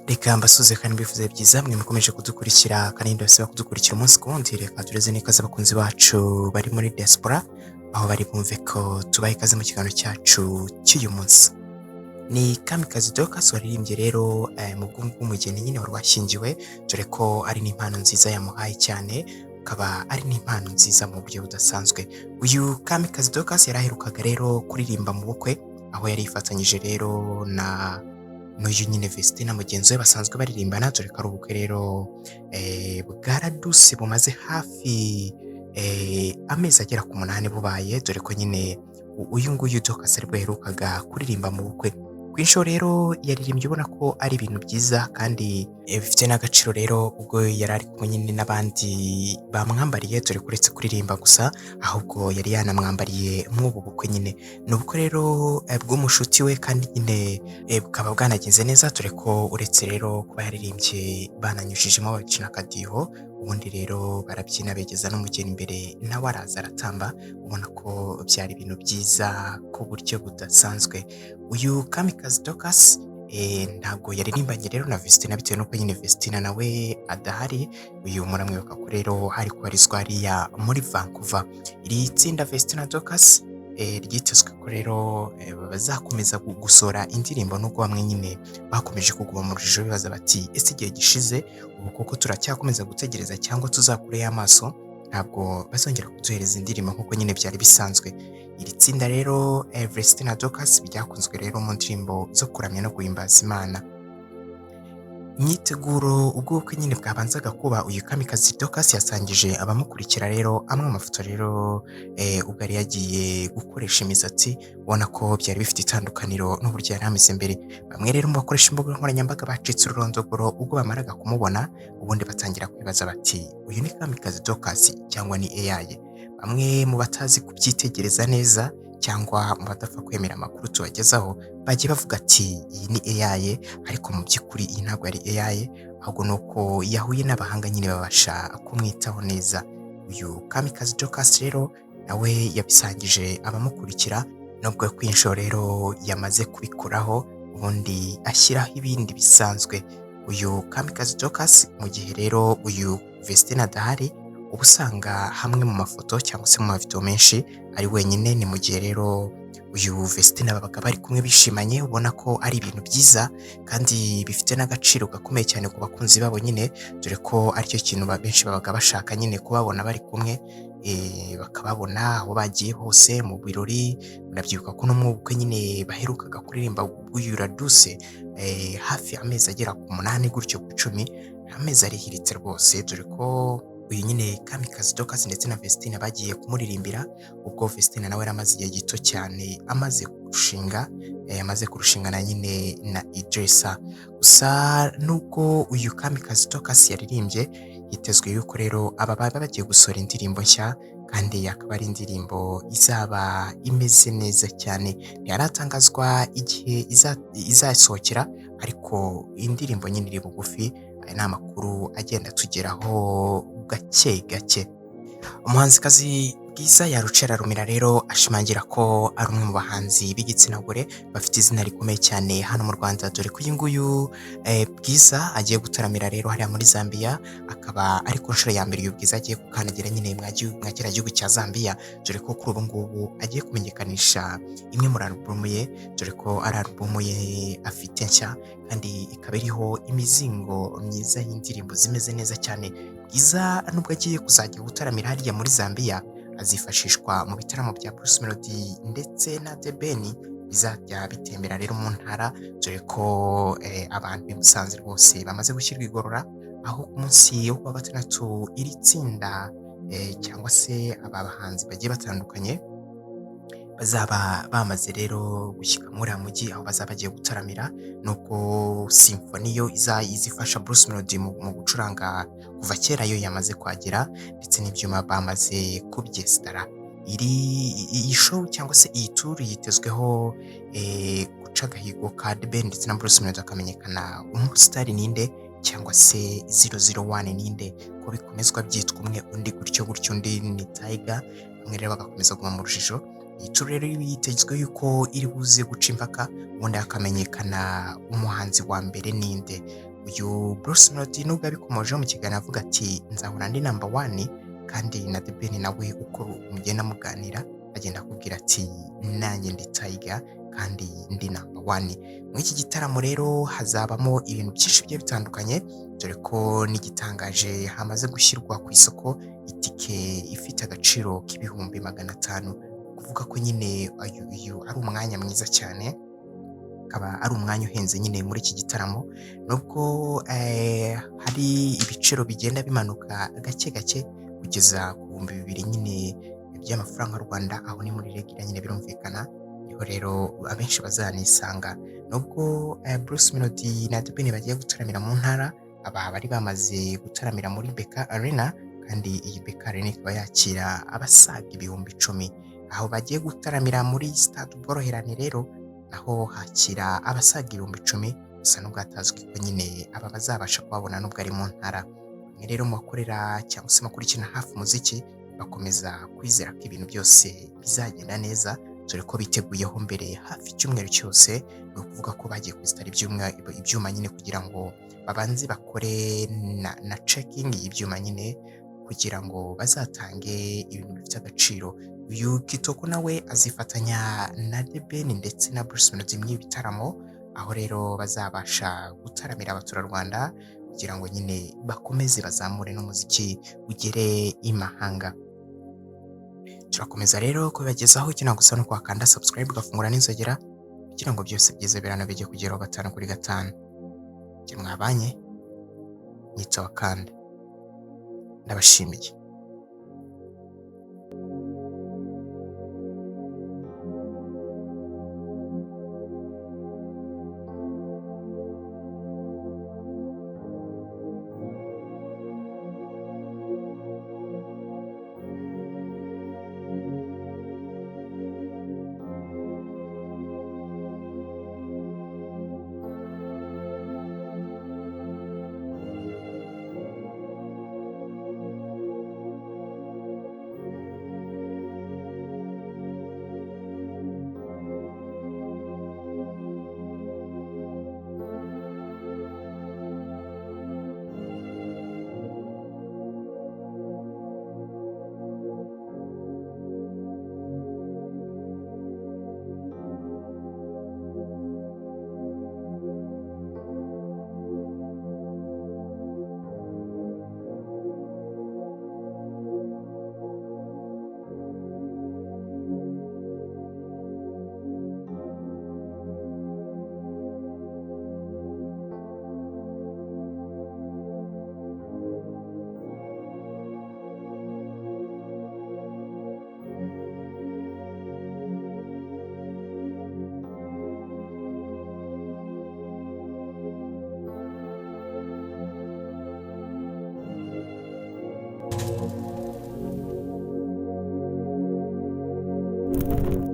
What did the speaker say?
Reka mbasuze kandi mbivuze byiza mwe mukomeje kudukurikira kandi ndabasaba kudukurikira umunsi ku wundi. Reka tureze n'ikaze abakunzi bacu bari muri diaspora aho bari bumve ko tubaha ikaze mu kiganiro cyacu cy'uyu munsi. Ni Kamikazi Dorcas waririmbye rero mu bwungu bw'umugeni nyine wari washyingiwe, dore ko ari n'impano nziza yamuhaye cyane, akaba ari n'impano nziza mu buryo budasanzwe. Uyu Kamikazi Dorcas yaraherukaga rero kuririmba mu bukwe, aho yari yifatanyije rero na n'uyu nyine Vestine mugenzi we basanzwe baririmbana, dore ko ari ubukwe rero bwaraduse bumaze hafi amezi agera ku 8 bubaye, dore ko nyine uyu nguyu Dorcas aribwo yaherukaga kuririmba mu bukwe. Kw'inshuro rero yaririmbye ubona ko ari ibintu byiza kandi bifite n'agaciro rero ubwo yari ari kumwe nyine n'abandi bamwambariye, dore ko uretse kuririmba gusa ahubwo yari yanamwambariye mw'ubu bukwe nyine. Ni ubukwe rero bw'umushuti we kandi nyine bukaba bwanagenze neza, dore ko uretse rero kuba yaririmbye bananyujijemo bakina akadiho, ubundi rero barabyina begeza n'umugeni imbere nawe araza aratamba, ubona ko byari ibintu byiza ku buryo budasanzwe. Uyu Kamikazi Dorcas ntabwo yaririmbanye rero na Vestine bitewe n'uko nyine Vestine nawe adahari. Uyu muramwibuka ko rero hari kubarizwa hariya muri Vancouver. Iri tsinda Vestine na Dorcas ryitezwe ko rero bazakomeza gusora indirimbo, nubwo bamwe nyine bakomeje kuguma mu rujijo bibaza bati ese igihe gishize ubu koko turacyakomeza gutegereza cyangwa tuzakureyo amaso, ntabwo bazongera kuduhereza indirimbo nk'uko nyine byari bisanzwe. Iri tsinda rero Vestine na Dorcas byakunzwe rero mu ndirimbo zo kuramya no guhimbaza Imana. Imyiteguro ubw'ubukwe nyine bwabanzaga kuba, uyu Kamikazi Dorcas yasangije abamukurikira rero amwe mu mafoto rero ubwo yari yagiye gukoresha imisatsi, ubona ko byari bifite itandukaniro n'uburyo yari ameze mbere. Bamwe rero mu bakoresha imbuga nkoranyambaga bacitse ururondogoro ubwo bamaraga kumubona, ubundi batangira kwibaza bati uyu ni Kamikazi Dorcas cyangwa ni AI. Bamwe mu batazi kubyitegereza neza cyangwa mu badapfa kwemera amakuru tubagezaho bagiye bavuga ati iyi ni AI, ariko mu by'ukuri iyi ntabwo ari AI, ahubwo nuko yahuye n'abahanga nyine babasha kumwitaho neza. Uyu Kamikazi Dorcas rero nawe yabisangije abamukurikira, nubwo kw'inshuro rero yamaze kubikuraho ubundi ashyiraho ibindi bisanzwe. Uyu Kamikazi Dorcas mu gihe rero uyu Vestine adahari, uba usanga hamwe mu mafoto cyangwa se mu mavideo menshi ari wenyine. Ni mu gihe rero uyu Vestine babaga bari kumwe bishimanye, ubona ko ari ibintu byiza kandi bifite n'agaciro gakomeye cyane ku bakunzi babo nyine, dore ko aricyo kintu benshi babaga bashaka nyine kubabona bari kumwe, bakababona aho bagiye hose mu birori. Murabyibuka ko no mu bukwe nyine baherukaga kuririmba bw'uyu Raduse hafi amezi agera ku 8 gutyo ku 10, amezi arihiritse rwose, dore ko uyu nyine Kamikazi Dorcas ndetse na Vestine bagiye kumuririmbira ubwo Vestine nawe yaramaze igihe gito cyane amaze kurushinga na nyine na Idrissa. Gusa nubwo uyu Kamikazi Dorcas yaririmbye, hitezwe yuko rero aba baba bagiye gusohora indirimbo nshya, kandi akaba ari indirimbo izaba imeze neza cyane. Ntiharatangazwa igihe izasohokera, ariko indirimbo nyine iri bugufi. Aya ni amakuru agenda tugeraho gake gake. Umuhanzikazi Buiza yarucera rumira rero ashimangira ko ari umwe mu bahanzi b'igitsina gore bafite izina rikomeye cyane hano mu Rwanda, dore ko uyu nguyu Buiza agiye gutaramira rero hariya muri Zambia, akaba ari ku nshuro ya mbere uyu Buiza agiye gukandagira nyine mwakira gihugu cya Zambia, dore ko kuri ubu ngubu agiye kumenyekanisha imwe muri album ye, dore ko ari album ye afite nshya kandi ikaba iriho imizingo myiza y'indirimbo zimeze neza cyane. Buiza nubwo agiye kuzajya gutaramira hariya muri Zambia, azifashishwa mu bitaramo bya Bruce Melody ndetse na The Ben bizajya bitembera rero mu ntara, dore ko abantu bimusanze rwose bamaze gushyirwa igorora, aho ku munsi wo kuwa gatandatu iri tsinda cyangwa se aba bahanzi bagiye batandukanye bazaba bamaze rero gushyika muri mujyi aho bazaba bagiye gutaramira. Nuko symphony yo izifasha Bruce Melody mu gucuranga kuva kera yo yamaze kwagera, ndetse n'ibyuma bamaze kubyesitara. Iyi show cyangwa se iyi tour yitezweho guca agahigo ka The Ben ndetse na Bruce Melody akamenyekana umustar ninde cyangwa se 001 ninde, ko bikomezwa byitwa umwe undi gutyo undi ni Tiger, bamwe rero bagakomeza guma mu rujijo. Iyi tour rero yitezwe yuko iri buze guca impaka, ubundi hakamenyekana umuhanzi wa mbere ninde. uyu Bruce Melody nubwo abikomojeho mu kiganiro avuga ati nzahora ndi number one, kandi na The Ben nawe uko mugenda muganira agenda akubwira ati nanjye ndi Tiger kandi ndi number one. Muri iki gitaramo rero hazabamo ibintu byinshi bigiye bitandukanye, dore ko n'igitangaje hamaze gushyirwa ku isoko itike ifite agaciro k'ibihumbi 500, kuvuga ko nyine uyu ari umwanya mwiza cyane, akaba ari umwanya uhenze nyine muri iki gitaramo, nubwo hari ibiciro bigenda bimanuka gake gake kugeza ku 2000 nyine by'amafaranga y'u Rwanda, aho ni muri Regira nyine birumvikana, niho rero abenshi bazanisanga. Nubwo Bruce Melody na The Ben bagiye gutaramira mu ntara, aba bari bamaze gutaramira muri Beka Arena, kandi iyi Beka Arena ikaba yakira abasaga ibihumbi 10. Aho bagiye gutaramira muri stade Ubworoherane rero naho hakira abasaga ibihumbi 10, gusa nubwo hatazwi ko nyine aba bazabasha kubabona nubwo ari mu ntara. Bamwe rero mu bakorera cyangwa se bakurikirana hafi umuziki bakomeza kwizera ko ibintu byose bizagenda neza, dore ko biteguyeho mbere hafi icyumweru cyose. Ni ukuvuga ko bagiye kwesitara ibyuma nyine kugira ngo babanze bakore na checking y'ibyuma nyine kugira ngo bazatange ibintu bifite agaciro. Uyu Kitoko nawe azifatanya na The Ben ndetse na Bruce Melody mu bitaramo, aho rero bazabasha gutaramira abaturarwanda kugira ngo nyine bakomeze bazamure n'umuziki ugere imahanga. Turakomeza rero kubibagezaho, ukina gusa no kwakanda subscribe ugafungura n'inzogera kugira ngo byose byize birana bijye kugeraho 5/5. Mwabanye nyitwa Wakanda, ndabashimiye.